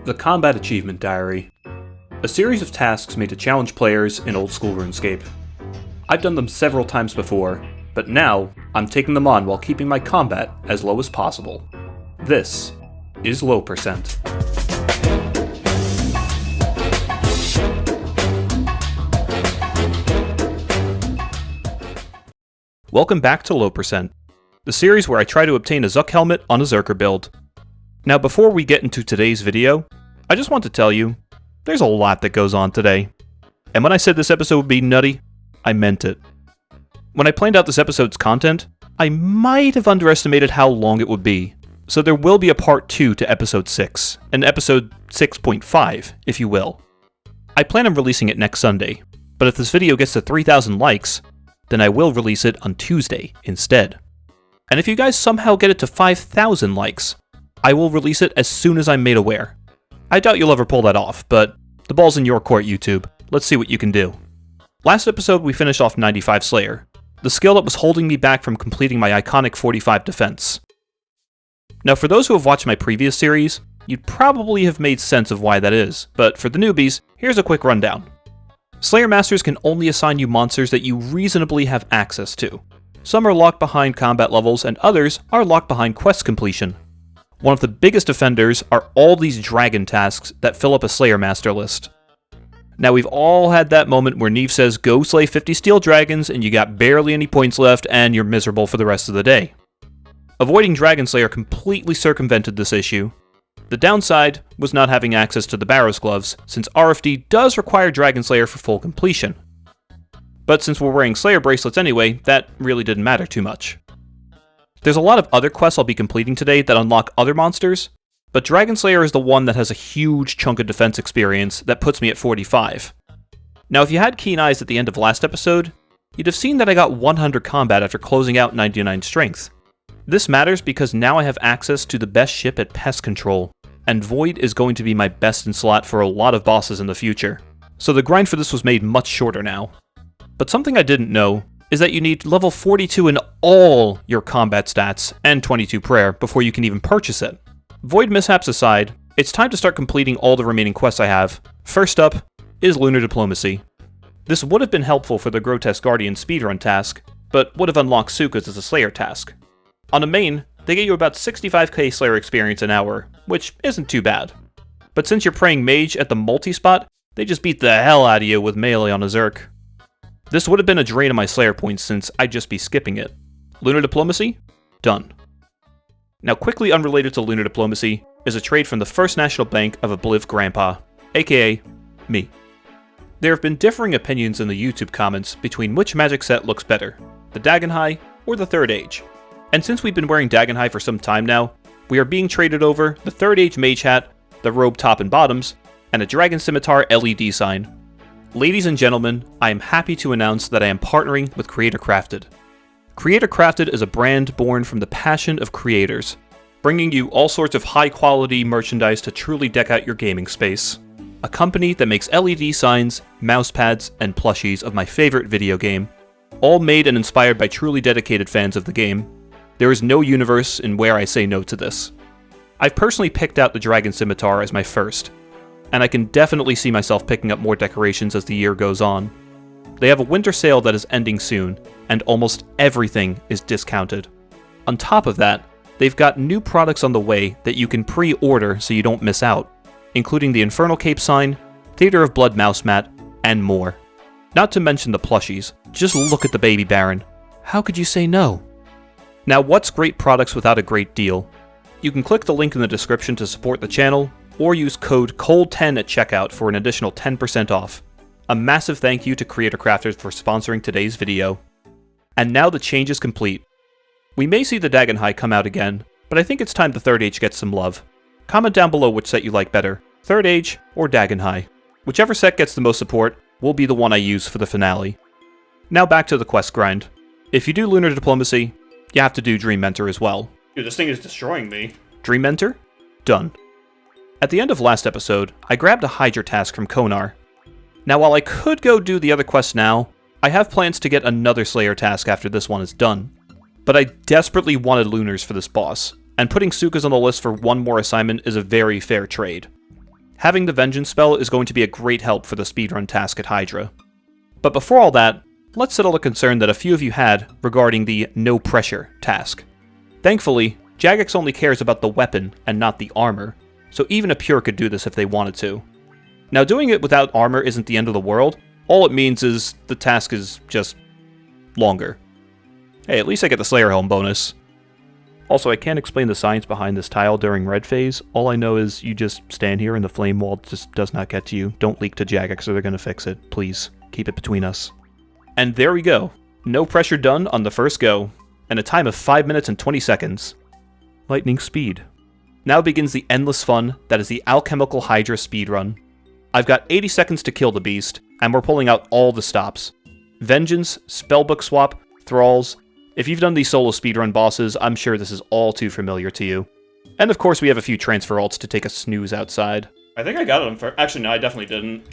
The Combat Achievement Diary. A series of tasks made to challenge players in old school RuneScape. I've done them several times before, but now I'm taking them on while keeping my combat as low as possible. This is Low Percent. Welcome back to Low Percent, the series where I try to obtain a Zuck helmet on a Zerker build. Now before we get into today's video, I just want to tell you, there's a lot that goes on today. And when I said this episode would be nutty, I meant it. When I planned out this episode's content, I might have underestimated how long it would be. So there will be a part 2 to episode 6, and episode 6.5, if you will. I plan on releasing it next Sunday, but if this video gets to 3,000 likes, then I will release it on Tuesday instead. And if you guys somehow get it to 5,000 likes, I will release it as soon as I'm made aware. I doubt you'll ever pull that off, but the ball's in your court, YouTube. Let's see what you can do. Last episode we finished off 95 Slayer, the skill that was holding me back from completing my iconic 45 defense. Now for those who have watched my previous series, you'd probably have made sense of why that is, but for the newbies, here's a quick rundown. Slayer Masters can only assign you monsters that you reasonably have access to. Some are locked behind combat levels, and others are locked behind quest completion. One of the biggest offenders are all these dragon tasks that fill up a Slayer Master list. Now we've all had that moment where Neve says go slay 50 steel dragons and you got barely any points left and you're miserable for the rest of the day. Avoiding Dragon Slayer completely circumvented this issue. The downside was not having access to the Barrow's Gloves, since RFD does require Dragon Slayer for full completion. But since we're wearing Slayer bracelets anyway, that really didn't matter too much. There's a lot of other quests I'll be completing today that unlock other monsters, but Dragon Slayer is the one that has a huge chunk of defense experience that puts me at 45. Now if you had keen eyes at the end of last episode, you'd have seen that I got 100 combat after closing out 99 strength. This matters because now I have access to the best ship at pest control, and Void is going to be my best in slot for a lot of bosses in the future, so the grind for this was made much shorter now. But something I didn't know is that you need level 42 in all your combat stats and 22 prayer before you can even purchase it. Void mishaps aside, it's time to start completing all the remaining quests I have. First up is Lunar Diplomacy. This would have been helpful for the Grotesque Guardian speedrun task, but would have unlocked Suka's as a Slayer task. On a main, they get you about 65k Slayer experience an hour, which isn't too bad. But since you're praying mage at the multi-spot, they just beat the hell out of you with melee on a Zerk. This would have been a drain of my Slayer points since I'd just be skipping it. Lunar Diplomacy? Done. Now quickly unrelated to Lunar Diplomacy is a trade from the First National Bank of Obliv Grandpa, aka me. There have been differing opinions in the YouTube comments between which magic set looks better, the Dagonhai or the Third Age. And since we've been wearing Dagonhai for some time now, we are being traded over the Third Age Mage Hat, the robe top and bottoms, and a Dragon Scimitar LED sign. Ladies and gentlemen, I am happy to announce that I am partnering with Creator Crafted. Creator Crafted is a brand born from the passion of creators, bringing you all sorts of high-quality merchandise to truly deck out your gaming space. A company that makes LED signs, mousepads, and plushies of my favorite video game, all made and inspired by truly dedicated fans of the game. There is no universe in where I say no to this. I've personally picked out the Dragon Scimitar as my first, and I can definitely see myself picking up more decorations as the year goes on. They have a winter sale that is ending soon, and almost everything is discounted. On top of that, they've got new products on the way that you can pre-order so you don't miss out, including the Infernal Cape sign, Theater of Blood mouse mat, and more. Not to mention the plushies. Just look at the Baby Baron. How could you say no? Now what's great products without a great deal? You can click the link in the description to support the channel, or use code COLD10 at checkout for an additional 10% off. A massive thank you to Creator Crafted for sponsoring today's video. And now the change is complete. We may see the Dagonhai come out again, but I think it's time the Third Age gets some love. Comment down below which set you like better, Third Age or Dagonhai. Whichever set gets the most support will be the one I use for the finale. Now back to the quest grind. If you do Lunar Diplomacy, you have to do Dream Mentor as well. Dude, this thing is destroying me. Dream Mentor? Done. At the end of last episode, I grabbed a Hydra task from Konar. Now while I could go do the other quests now, I have plans to get another Slayer task after this one is done. But I desperately wanted Lunars for this boss, and putting Suka's on the list for one more assignment is a very fair trade. Having the Vengeance spell is going to be a great help for the speedrun task at Hydra. But before all that, let's settle a concern that a few of you had regarding the no pressure task. Thankfully, Jagex only cares about the weapon and not the armor, so even a pure could do this if they wanted to. Now, doing it without armor isn't the end of the world. All it means is the task is just longer. Hey, at least I get the Slayer Helm bonus. Also, I can't explain the science behind this tile during red phase. All I know is you just stand here and the flame wall just does not get to you. Don't leak to Jagex or they're going to fix it. Please, keep it between us. And there we go. No pressure done on the first go, and a time of 5 minutes and 20 seconds. Lightning speed. Now begins the endless fun that is the Alchemical Hydra speedrun. I've got 80 seconds to kill the beast, and we're pulling out all the stops. Vengeance, Spellbook Swap, Thralls. If you've done these solo speedrun bosses, I'm sure this is all too familiar to you. And of course we have a few transfer alts to take a snooze outside. I think I got them for. Actually, no, I definitely didn't.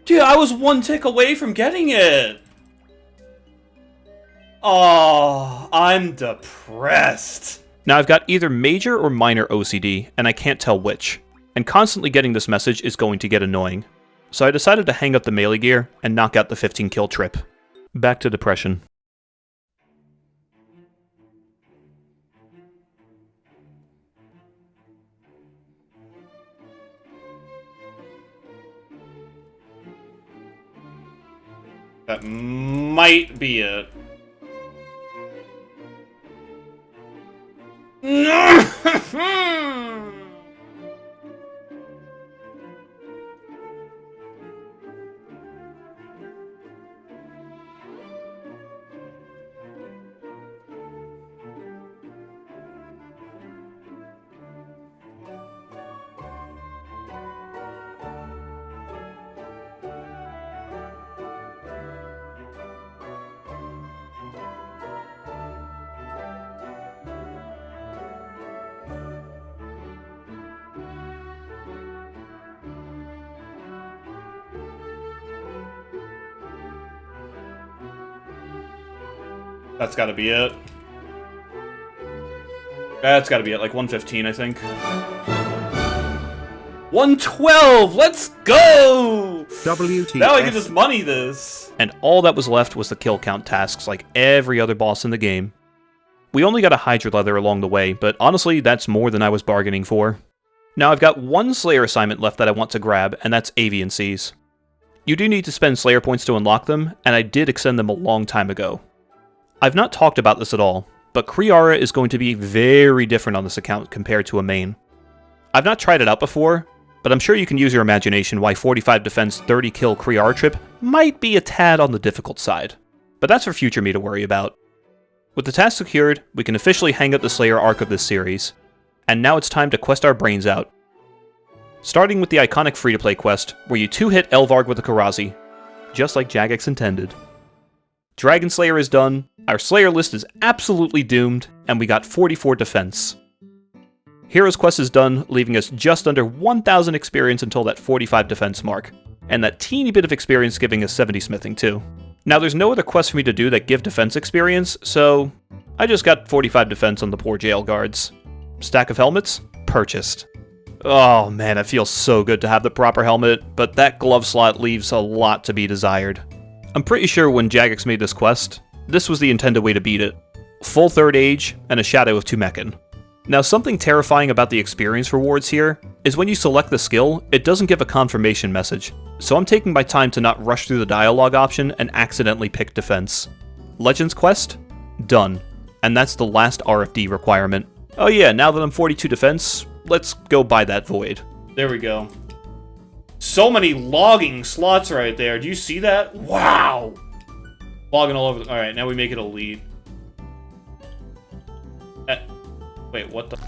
Dude, I was one tick away from getting it! Oh, I'm depressed. Now I've got either major or minor OCD, and I can't tell which. And constantly getting this message is going to get annoying. So I decided to hang up the melee gear and knock out the 15 kill trip. Back to depression. That might be it. That's gotta be it. That's gotta be it, like 115, I think. 112! Let's go! WTF. Now I can just money this! And all that was left was the kill count tasks like every other boss in the game. We only got a Hydra leather along the way, but honestly, that's more than I was bargaining for. Now I've got one Slayer assignment left that I want to grab, and that's Avian Seas. You do need to spend Slayer points to unlock them, and I did extend them a long time ago. I've not talked about this at all, but Kriara is going to be very different on this account compared to a main. I've not tried it out before, but I'm sure you can use your imagination why 45 defense 30 kill Kriara trip might be a tad on the difficult side. But that's for future me to worry about. With the task secured, we can officially hang up the Slayer arc of this series, and now it's time to quest our brains out. Starting with the iconic free-to-play quest, where you 2-hit Elvarg with a Karazi, just like Jagex intended. Dragon Slayer is done, our Slayer list is absolutely doomed, and we got 44 defense. Hero's Quest is done, leaving us just under 1,000 experience until that 45 defense mark, and that teeny bit of experience giving us 70 smithing too. Now there's no other quest for me to do that give defense experience, so I just got 45 defense on the poor jail guards. Stack of helmets? Purchased. Oh man, it feels so good to have the proper helmet, but that glove slot leaves a lot to be desired. I'm pretty sure when Jagex made this quest, this was the intended way to beat it. Full third age, and a shadow of 2 Mechan. Now something terrifying about the experience rewards here is when you select the skill, it doesn't give a confirmation message, so I'm taking my time to not rush through the dialogue option and accidentally pick defense. Legends Quest? Done. And that's the last RFD requirement. Oh yeah, now that I'm 42 defense, let's go buy that Void. There we go. So many logging slots right there. Do you see that? Wow! Logging all over. Alright, now we make it elite. Wait, what the?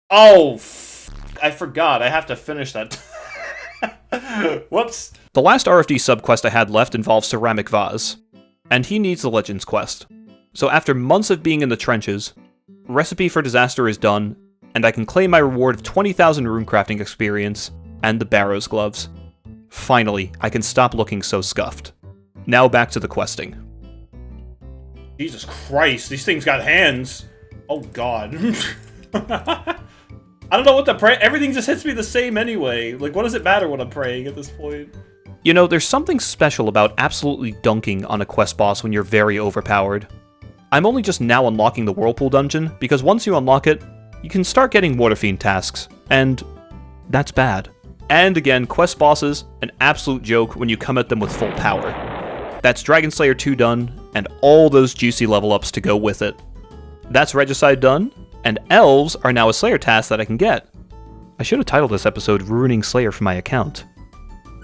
Oh, I forgot. I have to finish that. Whoops. The last RFD subquest I had left involves Ceramic Vase, and he needs the Legends quest. So after months of being in the trenches, Recipe for Disaster is done, and I can claim my reward of 20,000 runecrafting experience and the Barrow's gloves. Finally, I can stop looking so scuffed. Now back to the questing. Jesus Christ, these things got hands. Oh god. I don't know what to pray. Everything just hits me the same anyway. Like, what does it matter what I'm praying at this point? You know, there's something special about absolutely dunking on a quest boss when you're very overpowered. I'm only just now unlocking the Whirlpool dungeon, because once you unlock it, you can start getting Water Fiend tasks, and that's bad. And again, quest bosses, an absolute joke when you come at them with full power. That's Dragon Slayer 2 done, and all those juicy level ups to go with it. That's Regicide done, and Elves are now a Slayer task that I can get. I should have titled this episode Ruining Slayer for my account.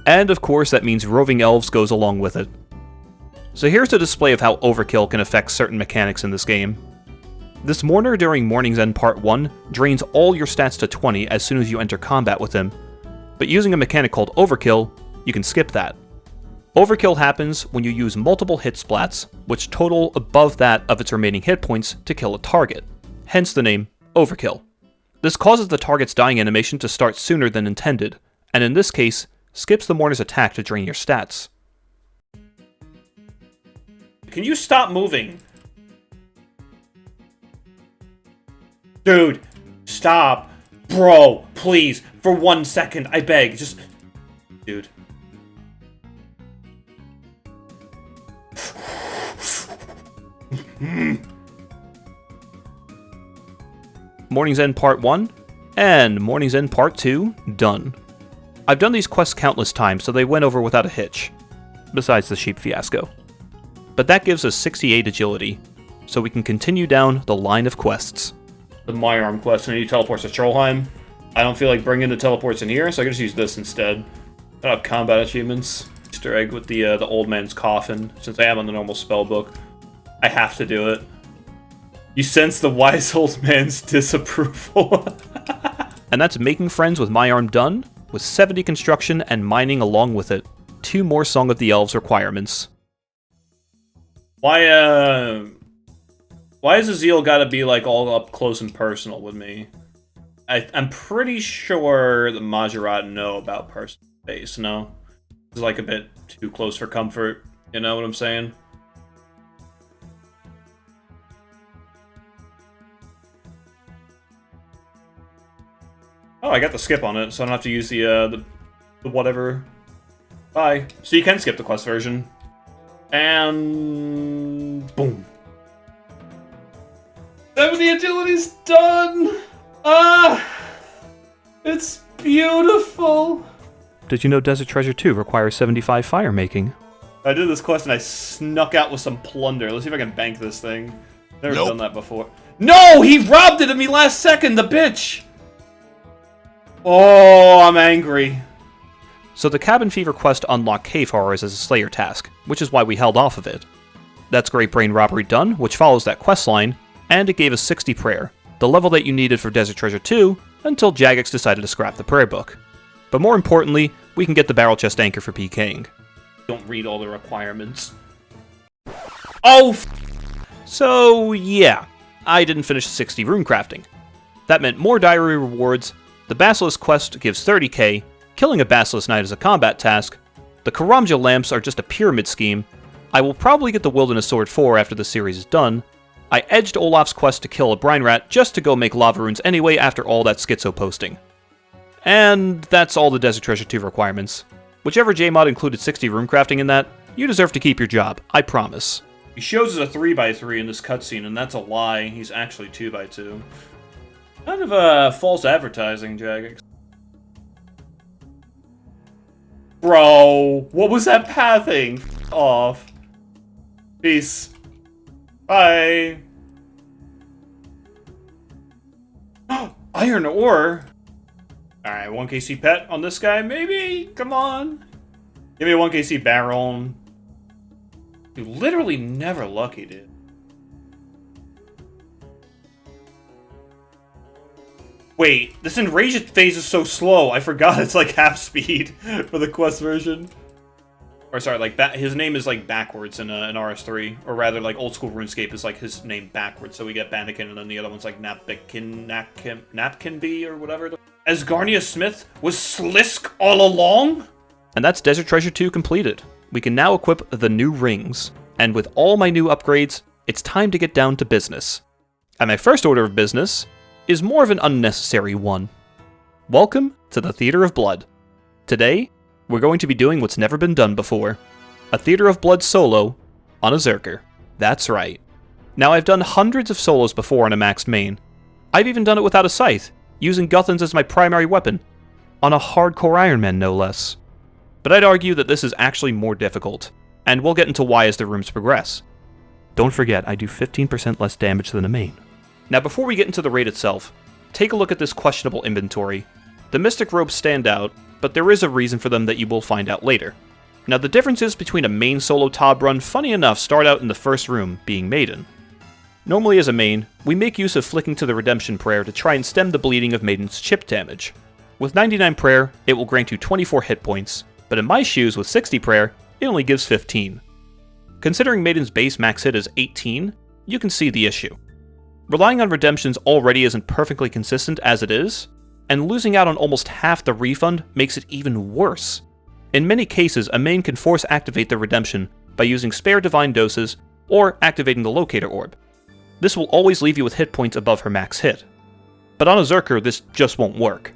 And of course that means Roving Elves goes along with it. So here's a display of how Overkill can affect certain mechanics in this game. This Mourner during Morning's End Part 1 drains all your stats to 20 as soon as you enter combat with him, but using a mechanic called Overkill, you can skip that. Overkill happens when you use multiple hit splats, which total above that of its remaining hit points to kill a target, hence the name Overkill. This causes the target's dying animation to start sooner than intended, and in this case, skips the Mourner's attack to drain your stats. Can you stop moving? Dude, stop. Bro, please, for 1 second, I beg, just... Dude. Morning's End Part 1, and Morning's End Part 2, done. I've done these quests countless times, so they went over without a hitch, besides the sheep fiasco. But that gives us 68 agility, so we can continue down the line of quests. The My Arm quest, and he teleports to Trollheim. I don't feel like bringing the teleports in here, so I can just use this instead. I don't have combat achievements. Easter egg with the old man's coffin. Since I am on the normal spell book, I have to do it. You sense the wise old man's disapproval. And that's making friends with My Arm done, with 70 construction and mining along with it. 2 more Song of the Elves requirements. Why has Azil gotta be, like, all up close and personal with me? I'm pretty sure the Majorat know about personal space, no? It's, like, a bit too close for comfort, you know what I'm saying? Oh, I got the skip on it, so I don't have to use the whatever. Bye. So you can skip the quest version. And... boom. 70 agility's done! Ah! It's beautiful! Did you know Desert Treasure 2 requires 75 fire making? I did this quest and I snuck out with some plunder. Let's see if I can bank this thing. Never done that before. No! He robbed it of me last second, the bitch! Oh, I'm angry. So the Cabin Fever quest unlocked Cave Horrors as a Slayer task, which is why we held off of it. That's Great Brain Robbery done, which follows that quest line, and it gave us 60 prayer, the level that you needed for Desert Treasure 2, until Jagex decided to scrap the prayer book. But more importantly, we can get the Barrel Chest Anchor for PKing. Don't read all the requirements. Oh, So yeah, I didn't finish 60 rune crafting. That meant more diary rewards, the Basilisk quest gives 30k, killing a Basilisk Knight is a combat task, the Karamja lamps are just a pyramid scheme, I will probably get the Wilderness Sword 4 after the series is done, I edged Olaf's quest to kill a Brine Rat just to go make lava runes anyway after all that schizo posting. And that's all the Desert Treasure 2 requirements. Whichever JMod included 60 rune crafting in that, you deserve to keep your job, I promise. He shows us a 3x3 in this cutscene, and that's a lie. He's actually 2x2. Kind of false advertising, Jagex. Bro, what was that pathing? F off. Peace. Bye. Iron ore? Alright, 1kc pet on this guy, maybe? Come on. Give me a 1kc barrel. You literally never lucky, dude. Wait, this enraged phase is so slow. I forgot it's like half speed for the quest version. Or sorry, like his name is like backwards in RS3, or rather like old school RuneScape is like his name backwards. So we get Bannekin, and then the other one's like Napkinby or whatever. Asgarnia Smith was Slisk all along? And that's Desert Treasure 2 completed. We can now equip the new rings, and with all my new upgrades, it's time to get down to business. And my first order of business is more of an unnecessary one. Welcome to the Theater of Blood. Today, we're going to be doing what's never been done before. A Theater of Blood solo on a Zerker. That's right. Now I've done hundreds of solos before on a maxed main. I've even done it without a scythe, using Guthans as my primary weapon. On a hardcore Iron Man, no less. But I'd argue that this is actually more difficult, and we'll get into why as the rooms progress. Don't forget, I do 15% less damage than a main. Now before we get into the raid itself, take a look at this questionable inventory. The Mystic Robes stand out, but there is a reason for them that you will find out later. Now the differences between a main solo Tob run, funny enough, start out in the first room, being Maiden. Normally as a main, we make use of flicking to the Redemption Prayer to try and stem the bleeding of Maiden's chip damage. With 99 Prayer, it will grant you 24 hit points, but in my shoes with 60 Prayer, it only gives 15. Considering Maiden's base max hit is 18, you can see the issue. Relying on redemptions already isn't perfectly consistent as it is, and losing out on almost half the refund makes it even worse. In many cases, a main can force activate the redemption by using spare divine doses or activating the locator orb. This will always leave you with hit points above her max hit. But on a Zerker, this just won't work.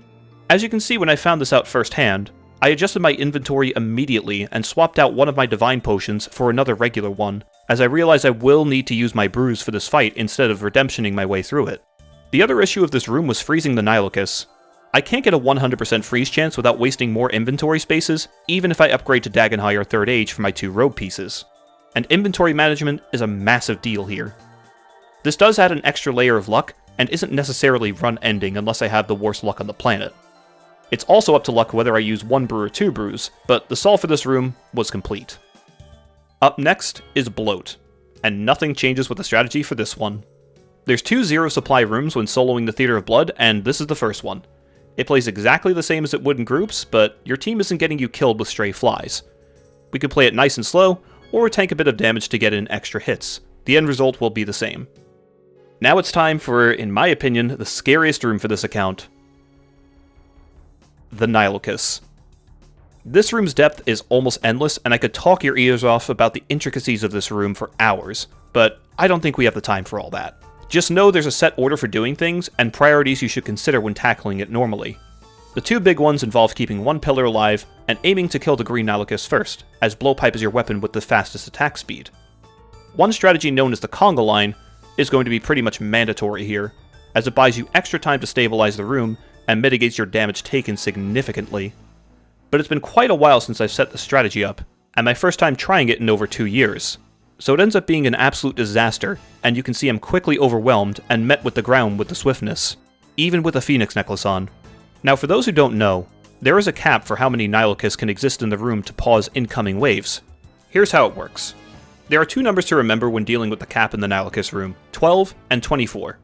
As you can see when I found this out firsthand, I adjusted my inventory immediately and swapped out one of my divine potions for another regular one, as I realized I will need to use my brews for this fight instead of redemptioning my way through it. The other issue of this room was freezing the Nylus. I can't get a 100% freeze chance without wasting more inventory spaces, even if I upgrade to Dagenhai or Third Age for my 2 robe pieces. And inventory management is a massive deal here. This does add an extra layer of luck, and isn't necessarily run-ending unless I have the worst luck on the planet. It's also up to luck whether I use 1 brew or 2 brews, but the solve for this room was complete. Up next is Bloat, and nothing changes with the strategy for this one. There's 2 zero supply rooms when soloing the Theater of Blood, and this is the first one. It plays exactly the same as it would in groups, but your team isn't getting you killed with stray flies. We can play it nice and slow, or tank a bit of damage to get in extra hits. The end result will be the same. Now it's time for, in my opinion, the scariest room for this account. The Nylus. This room's depth is almost endless, and I could talk your ears off about the intricacies of this room for hours, but I don't think we have the time for all that. Just know there's a set order for doing things, and priorities you should consider when tackling it normally. The 2 big ones involve keeping 1 pillar alive, and aiming to kill the green Nylus first, as Blowpipe is your weapon with the fastest attack speed. One strategy known as the Conga line is going to be pretty much mandatory here, as it buys you extra time to stabilize the room, and mitigates your damage taken significantly. But it's been quite a while since I've set the strategy up, and my first time trying it in over 2 years. So it ends up being an absolute disaster, and you can see I'm quickly overwhelmed and met with the ground with the swiftness, even with a Phoenix necklace on. Now for those who don't know, there is a cap for how many Nylus can exist in the room to pause incoming waves. Here's how it works. There are 2 numbers to remember when dealing with the cap in the Nylus room, 12 and 24.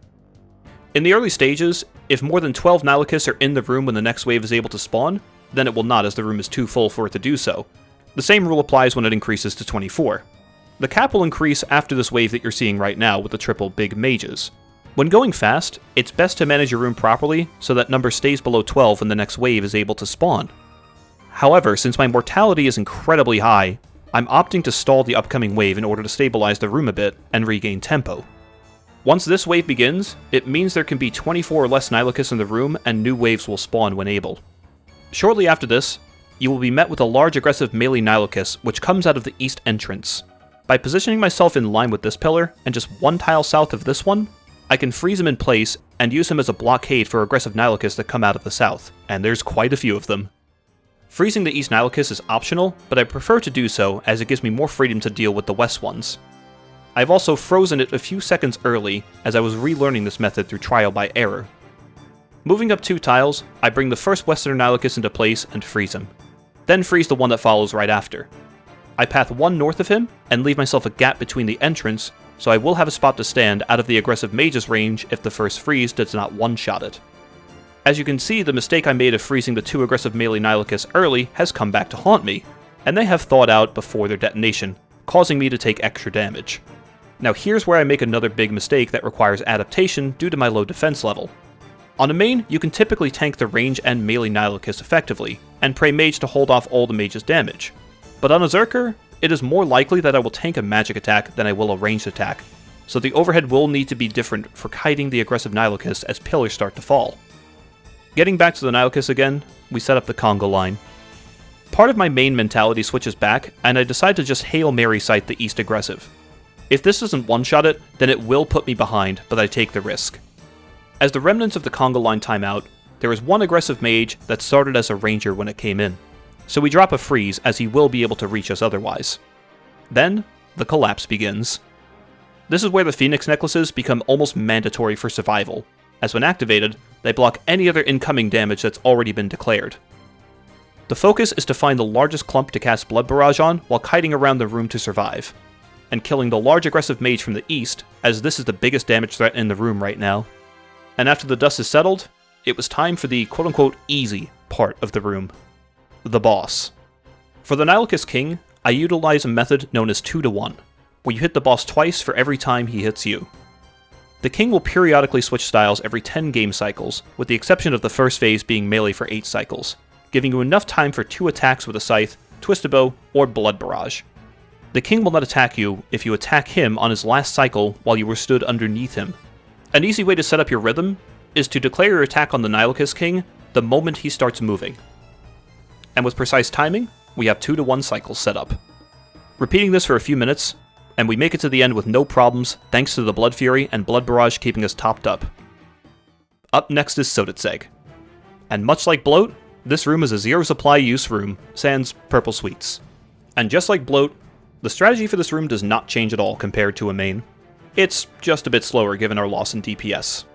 In the early stages, if more than 12 Nylus are in the room when the next wave is able to spawn, then it will not, as the room is too full for it to do so. The same rule applies when it increases to 24. The cap will increase after this wave that you're seeing right now with the triple big mages. When going fast, it's best to manage your room properly so that number stays below 12 when the next wave is able to spawn. However, since my mortality is incredibly high, I'm opting to stall the upcoming wave in order to stabilize the room a bit and regain tempo. Once this wave begins, it means there can be 24 or less Nylus in the room and new waves will spawn when able. Shortly after this, you will be met with a large aggressive melee Nylus which comes out of the east entrance. By positioning myself in line with this pillar, and just 1 tile south of this one, I can freeze him in place and use him as a blockade for aggressive Nylus that come out of the south, and there's quite a few of them. Freezing the east Nylus is optional, but I prefer to do so as it gives me more freedom to deal with the west ones. I've also frozen it a few seconds early, as I was relearning this method through trial by error. Moving up 2 tiles, I bring the first western Nylus into place and freeze him. Then freeze the one that follows right after. I path 1 north of him, and leave myself a gap between the entrance, so I will have a spot to stand out of the aggressive mage's range if the first freeze does not one-shot it. As you can see, the mistake I made of freezing the 2 aggressive melee Nylus early has come back to haunt me, and they have thawed out before their detonation, causing me to take extra damage. Now here's where I make another big mistake that requires adaptation due to my low defense level. On a main, you can typically tank the range and melee Nylus effectively, and pray mage to hold off all the mage's damage. But on a Zerker, it is more likely that I will tank a magic attack than I will a ranged attack, so the overhead will need to be different for kiting the aggressive Nylus as pillars start to fall. Getting back to the Nylus again, we set up the Congo line. Part of my main mentality switches back, and I decide to just Hail Mary sight the east aggressive. If this doesn't one-shot it, then it will put me behind, but I take the risk. As the remnants of the Congo line time out, there is one aggressive mage that started as a ranger when it came in, so we drop a freeze as he will be able to reach us otherwise. Then, the collapse begins. This is where the Phoenix necklaces become almost mandatory for survival, as when activated, they block any other incoming damage that's already been declared. The focus is to find the largest clump to cast Blood Barrage on while kiting around the room to survive, and killing the large aggressive mage from the east, as this is the biggest damage threat in the room right now. And after the dust is settled, it was time for the quote-unquote easy part of the room. The boss. For the Nylus King, I utilize a method known as 2-to-1, where you hit the boss twice for every time he hits you. The King will periodically switch styles every 10 game cycles, with the exception of the first phase being melee for 8 cycles, giving you enough time for 2 attacks with a Scythe, Twist-a-Bow, or Blood Barrage. The King will not attack you if you attack him on his last cycle while you were stood underneath him. An easy way to set up your rhythm is to declare your attack on the Nylus King the moment he starts moving. And with precise timing, we have 2-to-1 cycles set up. Repeating this for a few minutes, and we make it to the end with no problems thanks to the Blood Fury and Blood Barrage keeping us topped up. Up next is Sotetseg. And much like Bloat, this room is a zero supply use room, sans Purple Sweets. And just like Bloat, the strategy for this room does not change at all compared to a main. It's just a bit slower given our loss in DPS.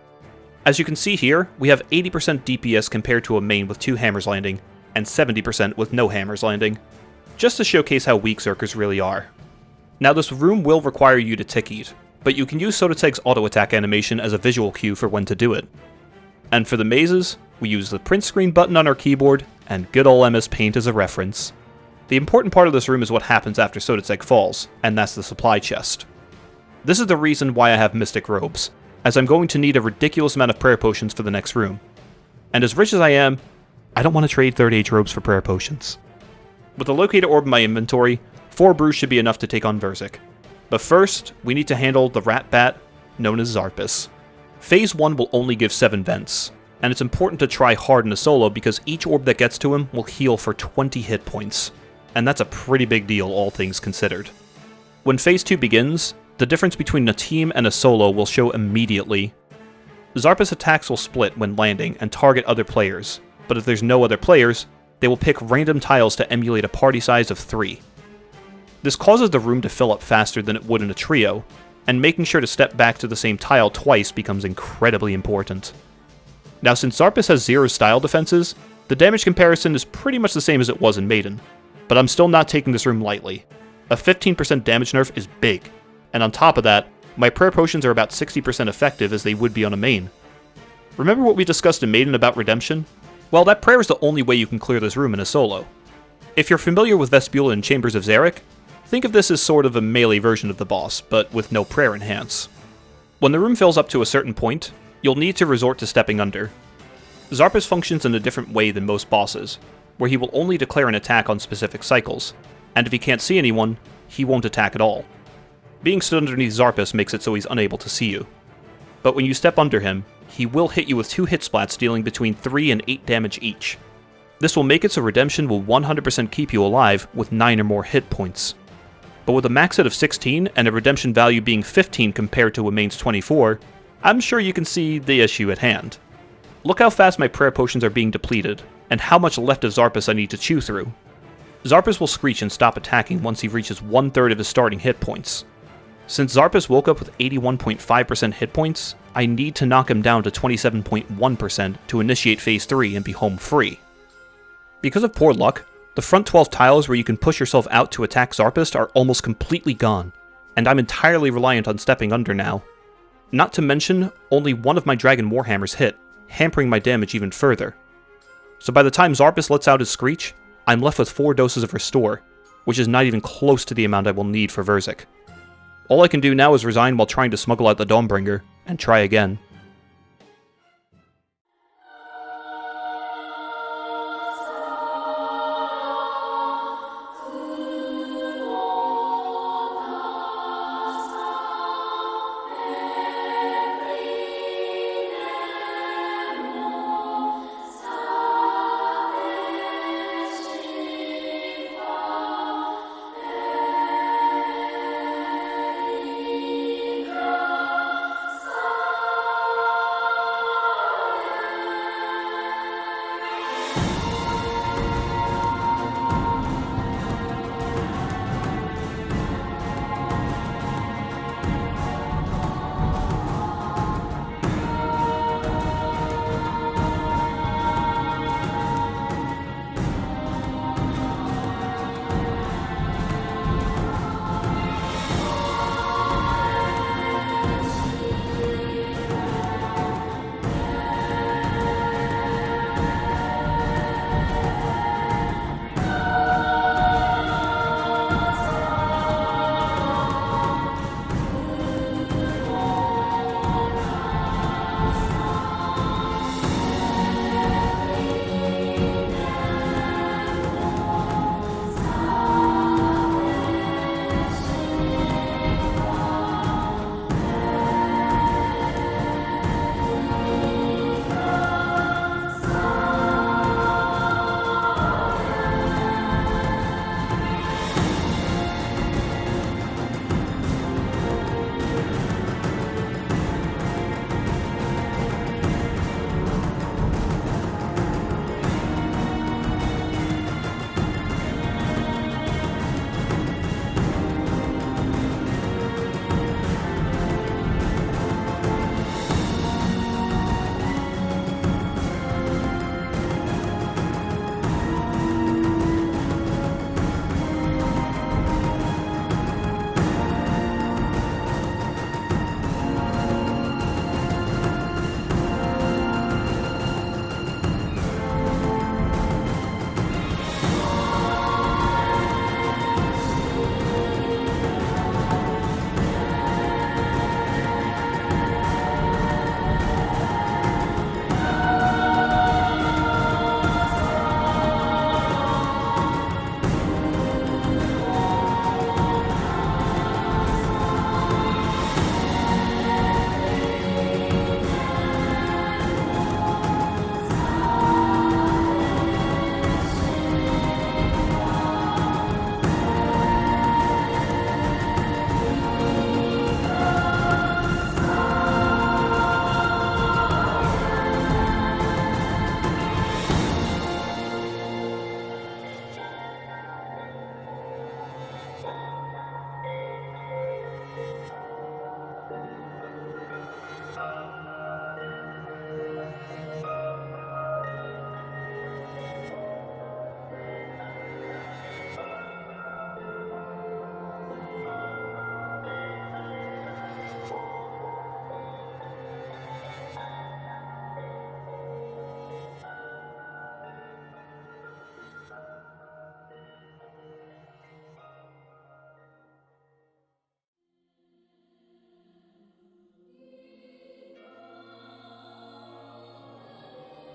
As you can see here, we have 80% DPS compared to a main with 2 hammers landing, and 70% with no hammers landing, just to showcase how weak Zerkers really are. Now this room will require you to tick eat, but you can use Sodateg's auto attack animation as a visual cue for when to do it. And for the mazes, we use the print screen button on our keyboard, and good ol' MS Paint as a reference. The important part of this room is what happens after Sotetseg falls, and that's the supply chest. This is the reason why I have Mystic Robes, as I'm going to need a ridiculous amount of prayer potions for the next room. And as rich as I am, I don't want to trade 3rd Age robes for prayer potions. With the Locator Orb in my inventory, 4 brews should be enough to take on Veric. But first, we need to handle the Rat Bat, known as Zarpus. Phase 1 will only give 7 vents, and it's important to try hard in a solo because each orb that gets to him will heal for 20 hit points, and that's a pretty big deal all things considered. When Phase 2 begins, the difference between a team and a solo will show immediately. Zarpus attacks will split when landing and target other players, but if there's no other players, they will pick random tiles to emulate a party size of 3. This causes the room to fill up faster than it would in a trio, and making sure to step back to the same tile twice becomes incredibly important. Now since Zarpus has 0 style defenses, the damage comparison is pretty much the same as it was in Maiden, but I'm still not taking this room lightly. A 15% damage nerf is big, and on top of that, my prayer potions are about 60% effective as they would be on a main. Remember what we discussed in Maiden about redemption? Well, that prayer is the only way you can clear this room in a solo. If you're familiar with Vespula and Chambers of Xeric, think of this as sort of a melee version of the boss, but with no prayer enhance. When the room fills up to a certain point, you'll need to resort to stepping under. Zarpus functions in a different way than most bosses, where he will only declare an attack on specific cycles, and if he can't see anyone, he won't attack at all. Being stood underneath Zarpus makes it so he's unable to see you. But when you step under him, he will hit you with 2 hit splats dealing between 3 and 8 damage each. This will make it so Redemption will 100% keep you alive with 9 or more hit points. But with a max hit of 16 and a Redemption value being 15 compared to a main's 24, I'm sure you can see the issue at hand. Look how fast my prayer potions are being depleted, and how much left of Zarpus I need to chew through. Zarpus will screech and stop attacking once he reaches 1/3 of his starting hit points. Since Zarpus woke up with 81.5% hit points, I need to knock him down to 27.1% to initiate Phase 3 and be home free. Because of poor luck, the front 12 tiles where you can push yourself out to attack Zarpus are almost completely gone, and I'm entirely reliant on stepping under now. Not to mention, only one of my Dragon Warhammers hit, hampering my damage even further. So by the time Zarpus lets out his screech, I'm left with 4 doses of Restore, which is not even close to the amount I will need for Veric. All I can do now is resign while trying to smuggle out the Dawnbringer, and try again.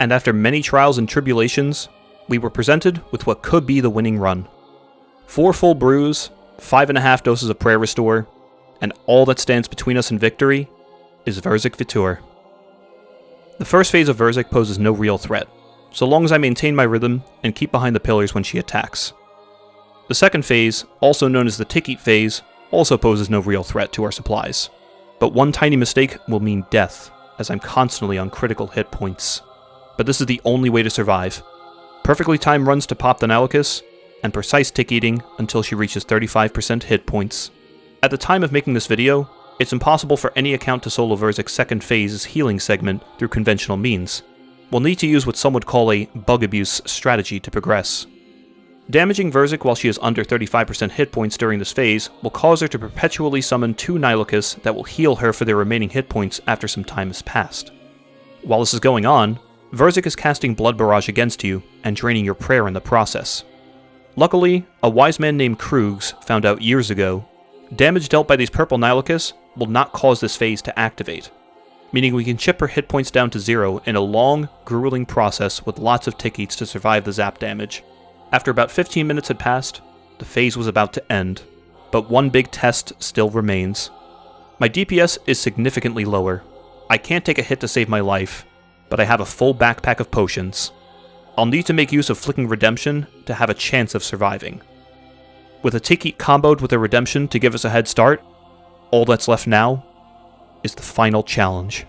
And after many trials and tribulations, we were presented with what could be the winning run. 4 full brews, 5.5 doses of Prayer Restore, and all that stands between us and victory is Verzic Vitur. The first phase of Verzic poses no real threat, so long as I maintain my rhythm and keep behind the pillars when she attacks. The second phase, also known as the Tick-Eat phase, also poses no real threat to our supplies, but one tiny mistake will mean death, as I'm constantly on critical hit points. But this is the only way to survive. Perfectly timed runs to pop the Nylus, and precise tick-eating until she reaches 35% hit points. At the time of making this video, it's impossible for any account to solo Verzic's second phase's healing segment through conventional means. We'll need to use what some would call a bug abuse strategy to progress. Damaging Verzic while she is under 35% hit points during this phase will cause her to perpetually summon 2 Nylus that will heal her for their remaining hit points after some time has passed. While this is going on, Verzic is casting Blood Barrage against you and draining your prayer in the process. Luckily, a wise man named Krugs found out years ago, damage dealt by these purple Nylus will not cause this phase to activate, meaning we can chip her hit points down to 0 in a long, grueling process with lots of tick-eats to survive the zap damage. After about 15 minutes had passed, the phase was about to end, but one big test still remains. My DPS is significantly lower. I can't take a hit to save my life, but I have a full backpack of potions. I'll need to make use of Flicking Redemption to have a chance of surviving. With a Tick-Eat comboed with a Redemption to give us a head start, all that's left now is the final challenge.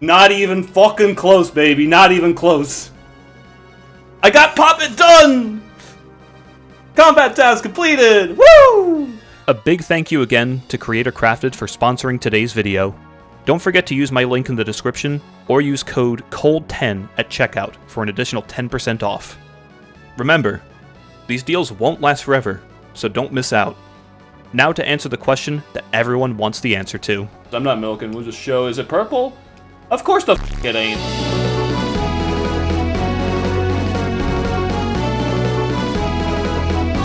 Not even fucking close, baby. Not even close. I got Pop It done! Combat task completed! Woo! A big thank you again to Creator Crafted for sponsoring today's video. Don't forget to use my link in the description, or use code COLD10 at checkout for an additional 10% off. Remember, these deals won't last forever, so don't miss out. Now to answer the question that everyone wants the answer to. I'm not milking, we'll just show, is it purple? Of course the f*** it ain't.